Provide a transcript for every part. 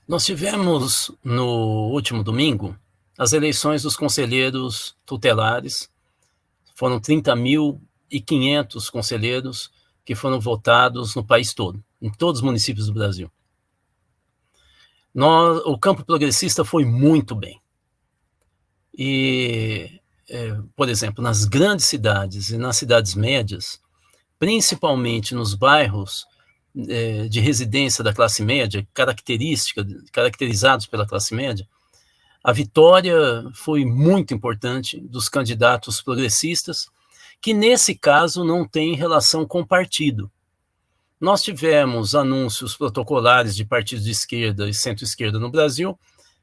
Nós tivemos, no último domingo, as eleições dos conselheiros tutelares. Foram 30.500 conselheiros que foram votados no país todo, em todos os municípios do Brasil. O campo progressista foi muito bem. E, por exemplo, nas grandes cidades e nas cidades médias, principalmente nos bairros de residência da classe média, caracterizados pela classe média, a vitória foi muito importante dos candidatos progressistas, que nesse caso não tem relação com partido. Nós tivemos anúncios protocolares de partidos de esquerda e centro-esquerda no Brasil,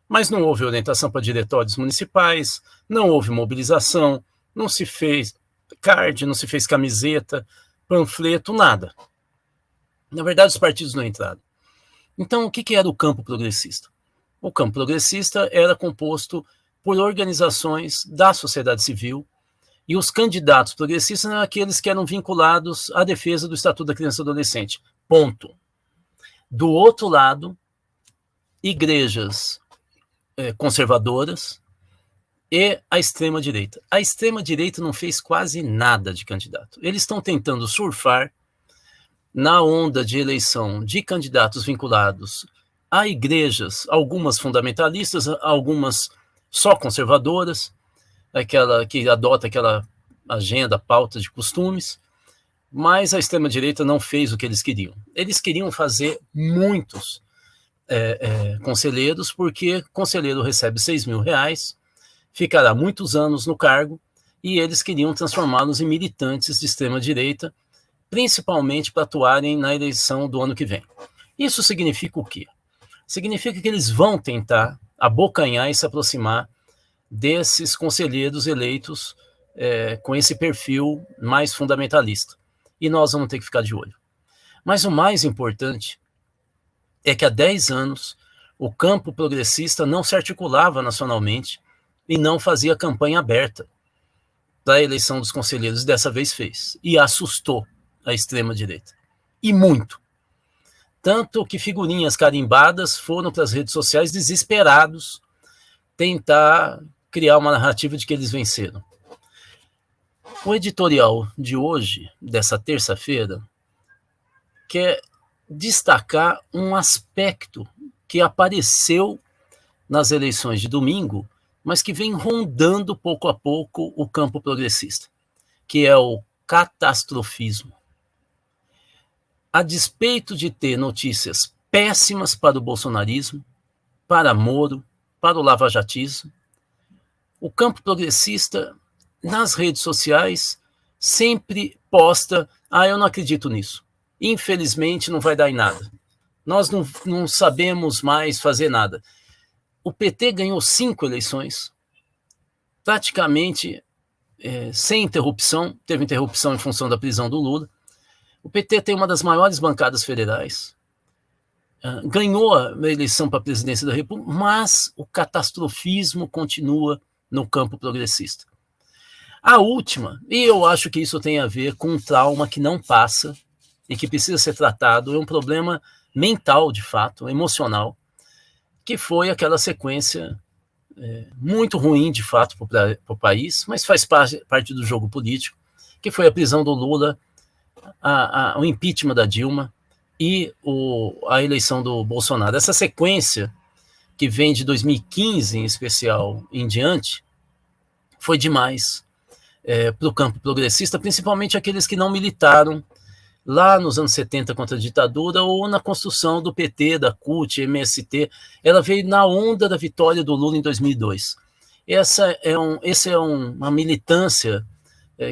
mas não houve orientação para diretórios municipais, não houve mobilização, não se fez card, não se fez camiseta, panfleto, nada. Na verdade, os partidos não entraram. Então, o que era o campo progressista? O campo progressista era composto por organizações da sociedade civil, e os candidatos progressistas eram aqueles que eram vinculados à defesa do Estatuto da Criança e do Adolescente. Ponto. Do outro lado, igrejas conservadoras e a extrema-direita. A extrema-direita não fez quase nada de candidato. Eles estão tentando surfar na onda de eleição de candidatos vinculados a igrejas, algumas fundamentalistas, algumas só conservadoras, aquela que adota aquela agenda, pauta de costumes, mas a extrema-direita não fez o que eles queriam. Eles queriam fazer muitos conselheiros, porque conselheiro recebe R$6.000, ficará muitos anos no cargo, e eles queriam transformá-los em militantes de extrema-direita, principalmente para atuarem na eleição do ano que vem. Isso significa o quê? Significa que eles vão tentar abocanhar e se aproximar desses conselheiros eleitos com esse perfil mais fundamentalista. E nós vamos ter que ficar de olho. Mas o mais importante é que há 10 anos o campo progressista não se articulava nacionalmente e não fazia campanha aberta para a eleição dos conselheiros, e dessa vez fez. E assustou a extrema-direita. E muito. Tanto que figurinhas carimbadas foram para as redes sociais desesperados tentar criar uma narrativa de que eles venceram. O editorial de hoje, dessa terça-feira, quer destacar um aspecto que apareceu nas eleições de domingo, mas que vem rondando pouco a pouco o campo progressista, que é o catastrofismo. A despeito de ter notícias péssimas para o bolsonarismo, para Moro, para o lavajatismo, o campo progressista, nas redes sociais, sempre posta: eu não acredito nisso. Infelizmente, não vai dar em nada. Nós não sabemos mais fazer nada. O PT ganhou 5 eleições, praticamente sem interrupção. Teve interrupção em função da prisão do Lula. O PT tem uma das maiores bancadas federais, ganhou a eleição para a presidência da República, mas o catastrofismo continua no campo progressista. A última, e eu acho que isso tem a ver com um trauma que não passa e que precisa ser tratado, é um problema mental, de fato, emocional, que foi aquela sequência muito ruim, de fato, para o país, mas faz parte do jogo político, que foi a prisão do Lula, o impeachment da Dilma e a eleição do Bolsonaro. Essa sequência, que vem de 2015 em especial em diante, foi demais para o campo progressista, principalmente aqueles que não militaram lá nos anos 70 contra a ditadura ou na construção do PT, da CUT, MST. Ela veio na onda da vitória do Lula em 2002. Essa é uma militância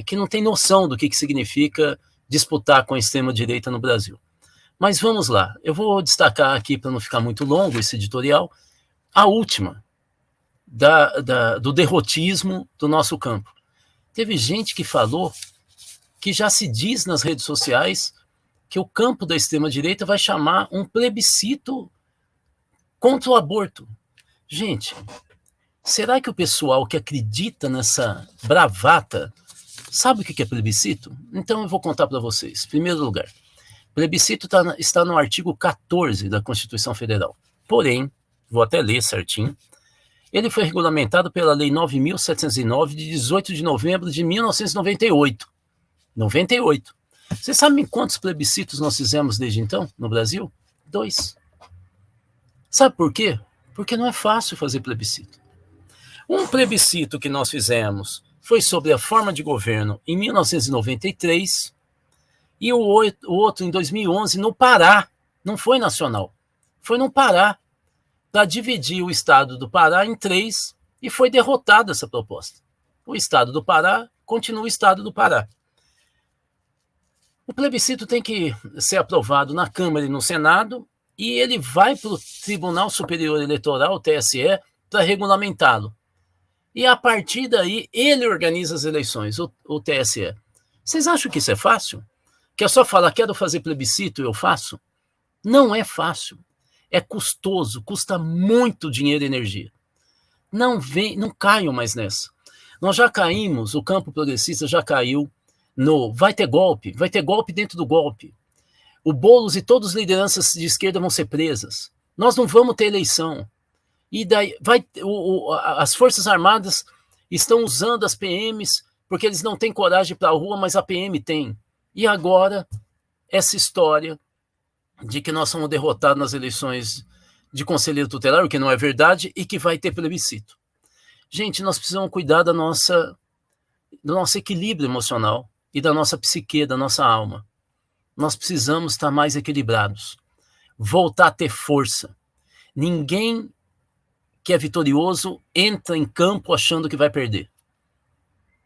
que não tem noção do que significa disputar com a extrema-direita no Brasil. Mas vamos lá, eu vou destacar aqui, para não ficar muito longo esse editorial, a última, do derrotismo do nosso campo. Teve gente que falou que já se diz nas redes sociais que o campo da extrema-direita vai chamar um plebiscito contra o aborto. Gente, será que o pessoal que acredita nessa bravata sabe o que é plebiscito? Então eu vou contar para vocês. Em primeiro lugar, plebiscito está no artigo 14 da Constituição Federal. Porém, vou até ler certinho. Ele foi regulamentado pela Lei 9.709, de 18 de novembro de 1998. 98. Vocês sabem quantos plebiscitos nós fizemos desde então no Brasil? 2. Sabe por quê? Porque não é fácil fazer plebiscito. Um plebiscito que nós fizemos foi sobre a forma de governo em 1993 e o outro em 2011 no Pará. Não foi nacional, foi no Pará, para dividir o estado do Pará em 3, e foi derrotada essa proposta. O estado do Pará continua o estado do Pará. O plebiscito tem que ser aprovado na Câmara e no Senado, e ele vai para o Tribunal Superior Eleitoral, o TSE, para regulamentá-lo. E a partir daí, ele organiza as eleições, o TSE. Vocês acham que isso é fácil? Que é só falar, quero fazer plebiscito e eu faço? Não é fácil. É custoso, custa muito dinheiro e energia. Não caiam mais nessa. Nós já caímos, o campo progressista já caiu no vai ter golpe dentro do golpe. O Boulos e todas as lideranças de esquerda vão ser presas. Nós não vamos ter eleição. E daí as Forças Armadas estão usando as PMs porque eles não têm coragem para a rua, mas a PM tem. E agora, essa história de que nós somos derrotados nas eleições de conselheiro tutelar, o que não é verdade, e que vai ter plebiscito. Gente, nós precisamos cuidar do nosso equilíbrio emocional e da nossa psique, da nossa alma. Nós precisamos estar mais equilibrados, voltar a ter força. Ninguém que é vitorioso entra em campo achando que vai perder.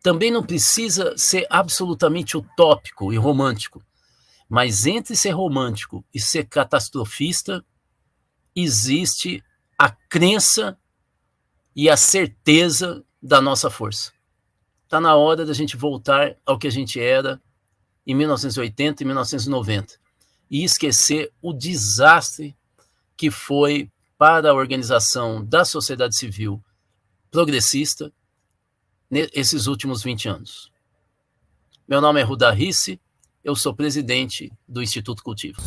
Também não precisa ser absolutamente utópico e romântico, mas entre ser romântico e ser catastrofista, existe a crença e a certeza da nossa força. Está na hora da gente voltar ao que a gente era em 1980 e 1990 e esquecer o desastre que foi para a organização da sociedade civil progressista nesses últimos 20 anos. Meu nome é Rudá Risse, eu sou presidente do Instituto Cultivo.